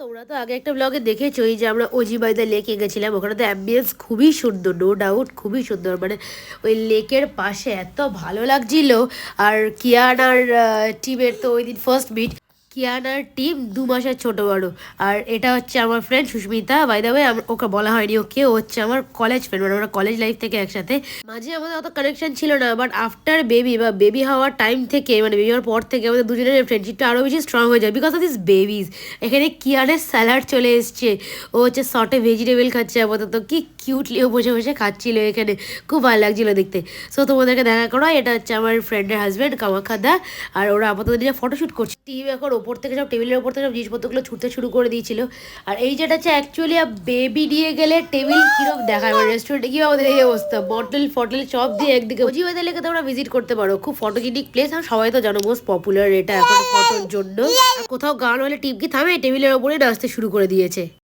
তোমরা তো আগে একটা ব্লগে দেখেছোই যে আমরা অজিবাইদা লেকে গেছিলাম। ওখানে তো অ্যাম্বিয়েন্স খুবই সুন্দর, নো ডাউট খুবই সুন্দর। মানে ওই লেকের পাশে এত ভালো লাগছিল। আর কিয়ান আর টিমের তো ওই দিন ফার্স্ট মিট। কিয়ান আর টিম 2 মাসের ছোট বড়। আর এটা হচ্ছে আমার friend Susmita, by the way ওকে বলা হয়নি, ওকে ও হচ্ছে আমার কলেজ ফ্রেন্ড, মানে আমরা কলেজ লাইফ থেকে একসাথে। মাঝে আমাদের অত কানেকশন ছিল না, বাট আফটার বেবি বা বেবি হওয়ার টাইম থেকে, মানে বেবি হওয়ার পর থেকে আমাদের দুজনের ফ্রেন্ডশিপটা আরও বেশি স্ট্রং হয়ে যায় বিকজ অফ দিস বেবিজ। এখানে কিয়ানের স্যালাড চলে এসছে, ও হচ্ছে শর্টে ভেজিটেবল খাচ্ছে আপাতত, কি কিউটলি ও বসে বসে খাচ্ছিল এখানে, খুব ভালো লাগছিল দেখতে। সো তোমাদেরকে দেখা করো, এটা হচ্ছে আমার ফ্রেন্ডের হাজব্যান্ড কামাখাদা। আর ওরা আপাতত নিজে ফটোশ্যুট করছে। টিম এখন ওপর থেকে সব টেবিলের ওপর থেকে সব জিনিসপত্রগুলো ছুটতে শুরু করে দিয়েছিল। আর এই যেটা হচ্ছে অ্যাকচুয়ালি বেবি নিয়ে গেলে টেবিল কিরকম দেখায়, মানে রেস্টুরেন্টে গিয়ে আমাদের এই অবস্থা, বটল ফটল সব দিয়ে একদিকে। অজিবাইদা লেকে তোমরা ভিজিট করতে পারো, খুব ফটোজেনিক প্লেস। আর সবাই তো জানো মোস্ট পপুলার এটা এখন ফটোর জন্য। আর কোথাও গান হলে টিম কি থামে, টেবিলের ওপরে নাচতে শুরু করে দিয়েছে।